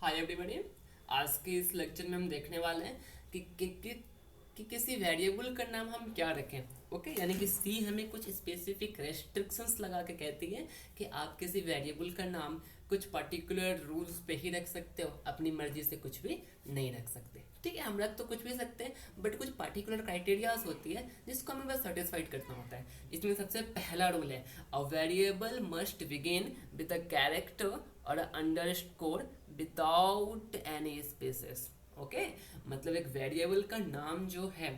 Hi everybody. आज के इस लेक्चर में हम देखने वाले हैं कि किसी वेरिएबल का नाम हम क्या रखें। ओके, यानी कि सी हमें कुछ स्पेसिफिक रेस्ट्रिक्शंस लगा के कहती है कि आप किसी वेरिएबल का नाम कुछ पर्टिकुलर रूल्स पे ही रख सकते हो, अपनी मर्जी से कुछ भी नहीं रख सकते। ठीक है, हम रख तो कुछ भी सकते हैं, बट कुछ पर्टिकुलर क्राइटेरियाज होती है जिसको हमें बस सेटिस्फाइड करना होता है। इसमें सबसे पहला रूल है, a variable must begin with a character और underscore without any spaces. Okay, मतलब एक वेरिएबल का नाम जो है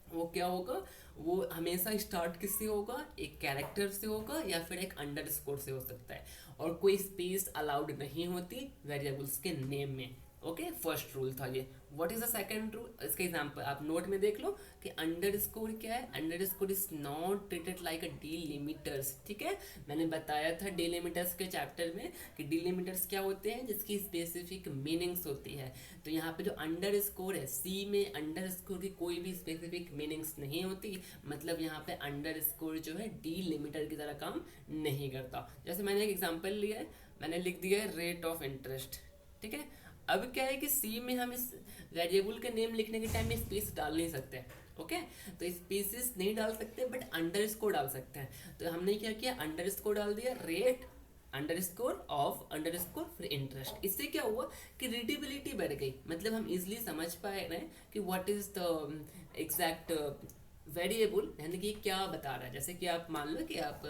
वो क्या होगा, वो हमेशा स्टार्ट किससे होगा, एक कैरेक्टर से होगा या फिर एक अंडरस्कोर से हो सकता है, और कोई स्पेस अलाउड नहीं होती वेरिएबल्स के नेम में। ओके, फर्स्ट रूल था ये। What is the second rule? इसका एग्जांपल आप नोट में देख लो कि अंडरस्कोर क्या है। Underscore is not treated like a delimiters. ठीक है, मैंने बताया था डीलिमिटर्स के चैप्टर में कि डीलिमिटर्स क्या होते हैं, जिसकी स्पेसिफिक मीनिंग्स होती है। तो यहाँ पे जो अंडरस्कोर है, सी में अंडरस्कोर की कोई भी स्पेसिफिक मीनिंग्स नहीं होती, मतलब यहाँ पे अंडरस्कोर जो है डीलिमिटर की तरह काम नहीं करता। जैसे मैंने एक एग्जांपल लिया है, मैंने लिख दिया है रेट ऑफ इंटरेस्ट। ठीक है, अब क्या है कि सी में हम इस वेरिएबल के नेम लिखने के टाइम में स्पेस डाल नहीं सकते। ओके, तो स्पेसिस नहीं डाल सकते, बट अंडरस्कोर डाल सकते हैं। तो हमने क्या किया, अंडरस्कोर डाल दिया, रेट अंडरस्कोर ऑफ अंडरस्कोर फिर इंटरेस्ट। इससे क्या हुआ कि रीडेबिलिटी बढ़ गई, मतलब हम इजिली समझ पाए रहे कि what is the exact variable, यानी कि क्या बता रहा है। जैसे कि आप मान लो कि आप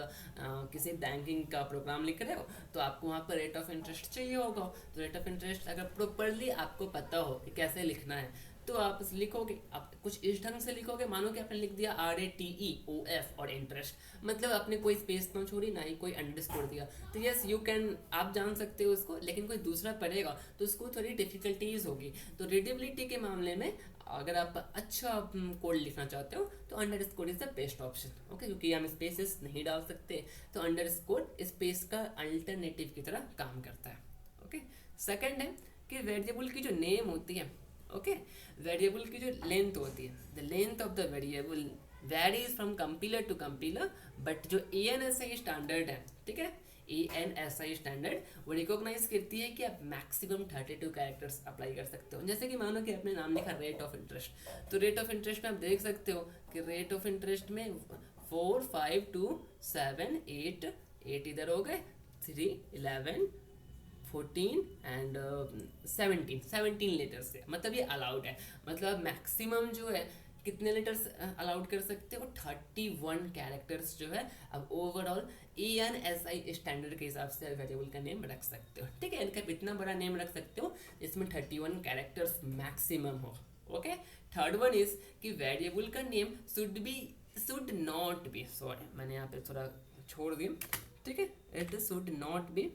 किसी बैंकिंग का प्रोग्राम लिख रहे हो, तो आपको वहाँ पर रेट ऑफ इंटरेस्ट चाहिए होगा। तो रेट ऑफ इंटरेस्ट अगर प्रॉपरली आपको पता हो कि कैसे लिखना है, तो आप लिखोगे, आप कुछ इस ढंग से लिखोगे, मानो कि आपने लिख दिया RATEOF और इंटरेस्ट, मतलब आपने कोई स्पेस ना छोड़ी, ना ही कोई अंडरस्कोर दिया। तो यस, यू कैन, आप जान सकते हो उसको, लेकिन कोई दूसरा पढ़ेगा तो उसको थोड़ी डिफिकल्टीज होगी। तो रीडेबिलिटी के मामले में अगर आप अच्छा कोड लिखना चाहते हो तो underscore is the best option. Okay, क्योंकि हम स्पेसेस नहीं डाल सकते, तो अंडरस्कोर स्पेस का अल्टरनेटिव की तरह काम करता है। ओके, सेकंड है कि वेरिएबल की जो नेम होती है, ओके, वेरिएबल की जो लेंथ होती है, the length of the variable varies from compiler to compiler, but जो ANSI स्टैंडर्ड है, ठीक है, ANSI स्टैंडर्ड वो रिकॉग्नाइज करती है कि आप मैक्सिमम 32 कैरेक्टर्स अप्लाई कर सकते हो। जैसे कि मानो कि आपने नाम लिखा रेट ऑफ इंटरेस्ट, तो रेट ऑफ इंटरेस्ट में आप देख सकते हो कि रेट ऑफ इंटरेस्ट में 4 5 2 7 8 इधर हो गए, 3 11 14 एंड 17 लेटर्स है, मतलब ये अलाउड है। मतलब मैक्सिमम जो है कितने लेटर्स अलाउड कर सकते हो, 31 कैरेक्टर्स जो है अब ओवरऑल ANSI स्टैंडर्ड के हिसाब से वेरिएबल का नेम रख सकते हो। ठीक है, इनका इतना बड़ा नेम रख सकते हो जिसमें 31 कैरेक्टर्स मैक्सिमम हो। ओके, थर्ड वन इज कि वेरिएबल का name should not B, sorry मैंने यहाँ पे थोड़ा छोड़ दिया। ठीक है, it should not B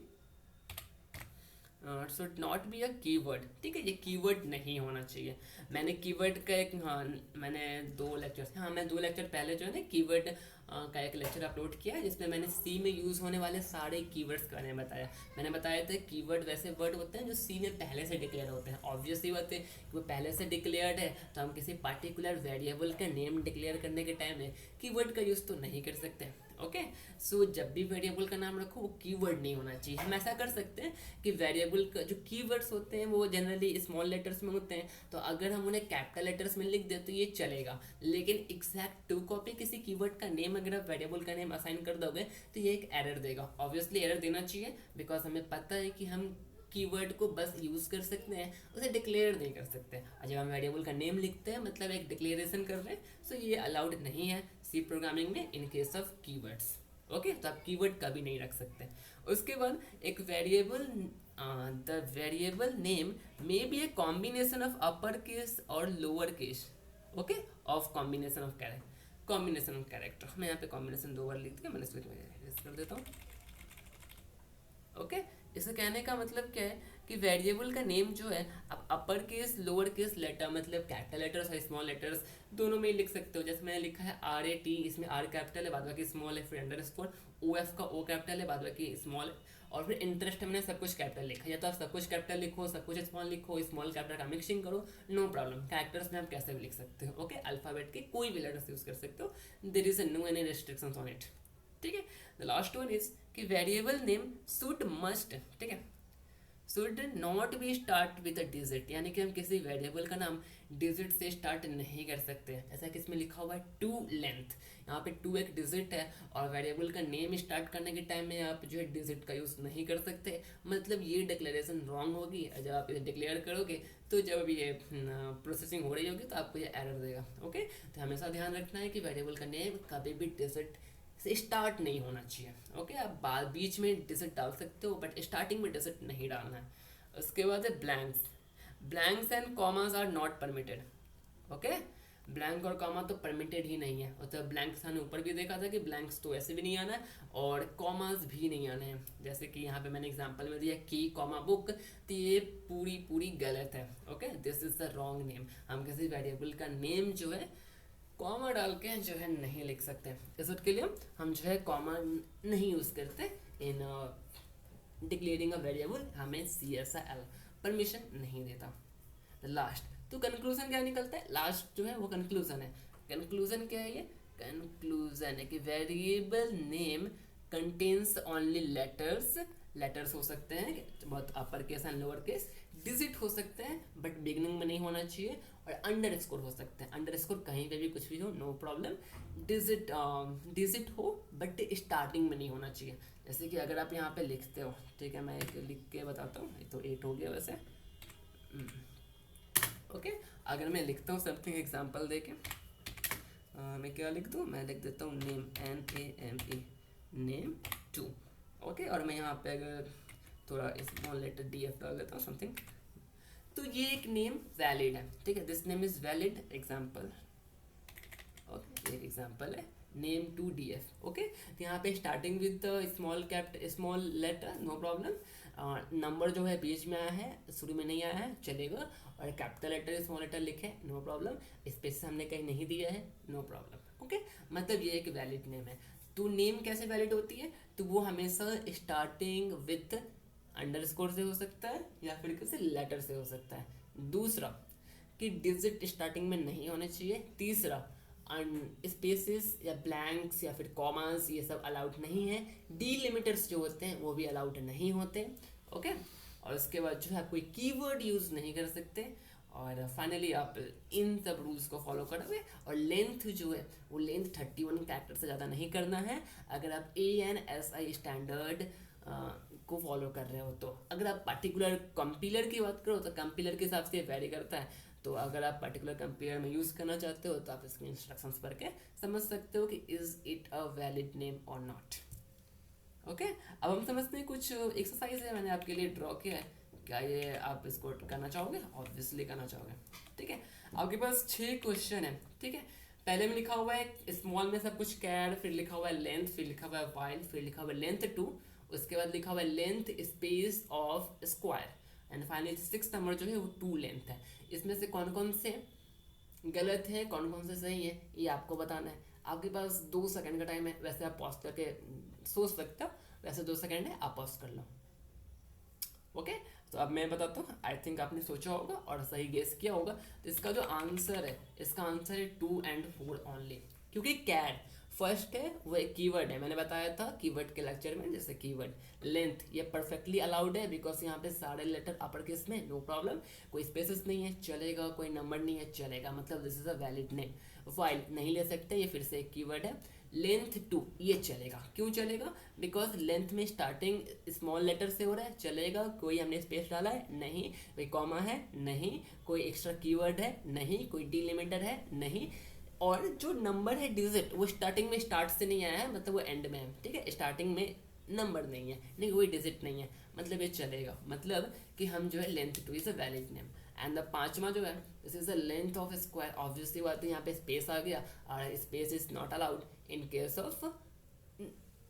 should not be a keyword. ठीक है, ये कीवर्ड नहीं होना चाहिए। मैंने कीवर्ड का एक, हाँ मैंने दो लेक्चर पहले जो है ना कीवर्ड का एक लेक्चर अपलोड किया है, जिसमें मैंने सी में यूज़ होने वाले सारे कीवर्ड्स के बारे में बताया। मैंने बताया था कीवर्ड वैसे वर्ड होते हैं जो सी में पहले से डिक्लेयर होते हैं। ऑब्वियसली बात है कि वो पहले से डिक्लेयर्ड है, तो हम किसी पर्टिकुलर वेरिएबल का नेम डिक्लेयर करने के टाइम में कीवर्ड का यूज़ तो नहीं कर सकते। ओके, सो जब भी वेरिएबल का नाम रखो वो कीवर्ड नहीं होना चाहिए। हम ऐसा कर सकते हैं कि वेरिएबल का जो कीवर्ड्स होते हैं वो जनरली स्मॉल लेटर्स में होते हैं, तो अगर हम उन्हें कैपिटल लेटर्स में लिख दें तो ये चलेगा। लेकिन एग्जैक्ट टू कॉपी किसी कीवर्ड का नेम अगर आप वेरिएबल का नेम असाइन कर दोगे तो ये एक एरर देगा। ऑब्वियसली एरर देना चाहिए, बिकॉज हमें पता है कि हम कीवर्ड को बस यूज़ कर सकते हैं, उसे डिक्लेयर नहीं कर सकते। और जब हम वेरिएबल का नेम लिखते हैं मतलब एक डिक्लेरेशन कर रहे हैं, सो ये अलाउड नहीं है सी प्रोग्रामिंग में इन केस ऑफ कीवर्ड्स। ओके, तो आप कीवर्ड कभी नहीं रख सकते। उसके बाद एक variable, the variable name may be a combination of upper case और lower case, okay, of combination of character. मैं यहाँ पे कॉम्बिनेशन 2 बार लिख दिया, मैंने इसको कर देता हूँ। ओके, इसे कहने का मतलब क्या है कि वेरिएबल का नेम जो है आप upper case lower case letter, मतलब कैपिटल लेटर्स और स्मॉल लेटर्स दोनों में ही लिख सकते हो। जैसे मैंने लिखा है RAT, इसमें R कैपिटल है, बाद बाकी स्मॉल है, फिर अंडरस्कोर OF का O कैपिटल है, बाद बाकी स्मॉल, और फिर इंटरेस्ट मैंने सब कुछ कैपिटल लिखा है। या तो आप सब कुछ कैपिटल लिखो, सब कुछ स्मॉल लिखो, स्मॉल कैपिटल का मिक्सिंग करो, नो प्रॉब्लम। कैरेक्टर्स में आप कैसे भी लिख सकते हो। ओके, अल्फाबेट के कोई भी लेटर्स यूज कर सकते हो, there is no any restrictions on it. ठीक है, द लास्ट वन इज कि वेरिएबल नेम शुड मस्ट, ठीक है, should not be start with a digit, यानी कि हम किसी वेरिएबल का नाम डिजिट से स्टार्ट नहीं कर सकते। ऐसा कि इसमें लिखा हुआ है टू लेंथ, यहाँ पे टू एक डिजिट है और वेरिएबल का नेम स्टार्ट करने के टाइम में आप जो है डिजिट का यूज़ नहीं कर सकते। मतलब ये डिक्लेरेशन रॉन्ग होगी। जब आप इसे डिक्लेयर करोगे तो जब ये प्रोसेसिंग हो रही होगी तो आपको ये एरर देगा। ओके, तो हमेशा ध्यान रखना है कि वेरिएबल का नेम कभी भी डिजिट से स्टार्ट नहीं होना चाहिए। ओके, आप बाद बीच में डिजिट डाल सकते हो बट स्टार्टिंग में डिजिट नहीं डालना है। उसके बाद है blanks. Blanks and commas are not permitted. Okay, blank और कॉमा तो परमिटेड ही नहीं है। तो ब्लैंक्स हमने ऊपर भी देखा था कि ब्लैंक्स तो ऐसे भी नहीं आना है और कॉमास भी नहीं आने हैं। जैसे कि यहाँ पे मैंने एग्जांपल में दिया की कॉमा बुक, तो ये पूरी पूरी गलत है। Okay, this is the wrong name. हम किसी वेरिएबल का नेम जो है कॉमा डाल के जो है नहीं लिख सकते। इस के लिए हम जो है कॉमा नहीं यूज़ करते इन डिक्लेयरिंग अ वेरिएबल। हमें CSL परमिशन नहीं देता। लास्ट, तो कंक्लूजन क्या निकलता है? लास्ट जो है वो कंक्लूजन है। कंक्लूजन क्या है? ये कंक्लूजन है कि variable name contains only letters. Letters हो सकते हैं बहुत upper case and lower case, digit हो सकते हैं बट बिगनिंग में नहीं होना चाहिए, और अंडर स्कोर हो सकते हैं। अंडर स्कोर कहीं पे भी कुछ भी हो, नो प्रॉब्लम। डिजिट डिजिट हो बट स्टार्टिंग में नहीं होना चाहिए। जैसे कि अगर आप यहाँ पे लिखते हो, ठीक है, मैं एक लिख के बताता हूँ। तो 8 हो गया वैसे। ओके, अगर मैं लिखता हूँ समथिंग एग्जांपल देके, मैं क्या लिख दूँ? मैं लिख देता हूँ नेम, NAME, नेम 2। ओके, और मैं यहाँ पे अगर थोड़ा स्मॉल लेटर DF डाल देता हूँ समथिंग, तो ये एक नेम वैलिड है। ठीक है, this name is valid example. Okay, एक एग्जांपल है नेम 2 DF। ओके, तो यहाँ पे starting with small letter, no problem. Number जो है बीच में आया है, शुरू में नहीं आया है, चलेगा। और कैपिटल लेटर स्मॉल लेटर लिखे, नो प्रॉब्लम। स्पेस हमने कहीं नहीं दिया है, नो प्रॉब्लम। ओके, मतलब ये एक वैलिड नेम है। तो नेम कैसे वैलिड होती है? तो वो हमेशा स्टार्टिंग विथ अंडरस्कोर से हो सकता है या फिर किसी लेटर से हो सकता है। दूसरा कि डिजिट स्टार्टिंग में नहीं होने चाहिए। तीसरा, स्पेसेस या ब्लैंक्स या फिर कॉमास ये सब अलाउड नहीं है। डीलिमिटर्स जो होते हैं वो भी अलाउड नहीं होते। ओके, और उसके बाद जो है कोई कीवर्ड यूज़ नहीं कर सकते। और फाइनली आप इन सब रूल्स को फॉलो करोगे। और लेंथ जो है वो लेंथ 31 कैरेक्टर से ज़्यादा नहीं करना है अगर आप ANSI स्टैंडर्ड को फॉलो कर रहे हो। तो अगर आप पर्टिकुलर कंपीलर की बात करो तो कंपीलर के हिसाब से वेरी करता है। तो अगर आप पर्टिकुलर कंपेयर में यूज़ करना चाहते हो तो आप इसके इंस्ट्रक्शंस पढ़ के समझ सकते हो कि is it a valid name और नॉट। ओके, अब हम समझते हैं कुछ एक्सरसाइज है मैंने आपके लिए ड्रॉ किया है। क्या ये आप इसको करना चाहोगे? ऑब्वियसली करना चाहोगे। ठीक है, आपके पास 6 क्वेश्चन है। ठीक है, पहले में लिखा हुआ है स्मॉल में सब कुछ कैर, फिर लिखा हुआ है लेंथ, फिर लिखा हुआ है वाइल, फिर लिखा हुआ है लेंथ 2, उसके बाद लिखा हुआ है length space of square, and finally 6 number जो है वो 2 लेंथ है। इसमें से कौन कौन से गलत है, कौन कौन से सही है, ये आपको बताना है। आपके पास 2 सेकंड का टाइम है। वैसे आप पॉज करके सोच सकते हो, वैसे 2 सेकंड है, आप पॉज कर लो। ओके, तो अब मैं बताता हूँ। आई थिंक आपने सोचा होगा और सही गेस किया होगा। तो इसका जो आंसर है, इसका आंसर है 2 and 4 ओनली। क्योंकि कैर फर्स्ट है, वो एक कीवर्ड है। मैंने बताया था कीवर्ड के लेक्चर में, जैसे कीवर्ड लेंथ ये परफेक्टली अलाउड है बिकॉज यहाँ पे सारे लेटर अपर केस में, नो प्रॉब्लम। कोई स्पेसेस नहीं है, चलेगा। कोई नंबर नहीं है, चलेगा। मतलब this is a valid name. File नहीं ले सकते, ये फिर से एक कीवर्ड है। लेंथ 2 ये चलेगा। क्यों चलेगा? बिकॉज लेंथ में स्टार्टिंग स्मॉल लेटर से हो रहा है, चलेगा। कोई हमने स्पेस डाला है? नहीं। कोई कॉमा है? नहीं। कोई एक्स्ट्रा कीवर्ड है? नहीं। कोई डिलिमिटर है? नहीं। और जो नंबर है डिजिट, वो स्टार्टिंग में स्टार्ट से नहीं आया है, मतलब वो एंड में है। ठीक है, स्टार्टिंग में नंबर नहीं है, नहीं कोई डिजिट नहीं है, मतलब ये चलेगा। मतलब कि हम जो है length 2 is a valid name. And the 5वां जो है, this is the length of square. Obviously बात है, यहाँ पे स्पेस आ गया और space is not allowed in case of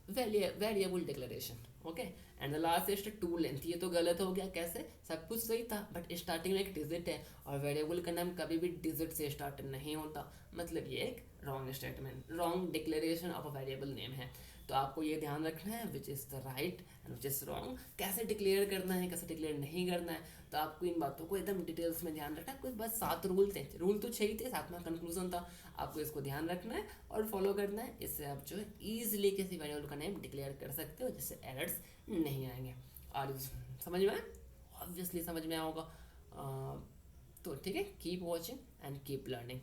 variable declaration. Okay, and the last is 2 length. ये तो गलत हो गया। कैसे? सब कुछ सही था बट स्टार्टिंग में एक डिजिट है और वेरिएबल का नाम कभी भी डिजिट से स्टार्ट नहीं होता। मतलब ये एक wrong statement, wrong declaration of a variable name है। तो आपको ये ध्यान रखना है which is the right and which is wrong, कैसे डिक्लेयर करना है, कैसे डिक्लेयर नहीं करना है। तो आपको इन बातों को एकदम डिटेल्स में ध्यान रखना है। कुछ बस 7 रूल थे, रूल तो 6 ही थे, 7वां कंक्लूजन था। आपको इसको ध्यान रखना है और फॉलो करना है। इससे आप जो है ईजिली किसी वेरिएबल का नेम डिक्लेयर कर सकते हो जिससे एरर्स नहीं आएंगे। और समझ में आए? ऑब्वियसली समझ में आया होगा। तो ठीक है, keep watching and keep learning.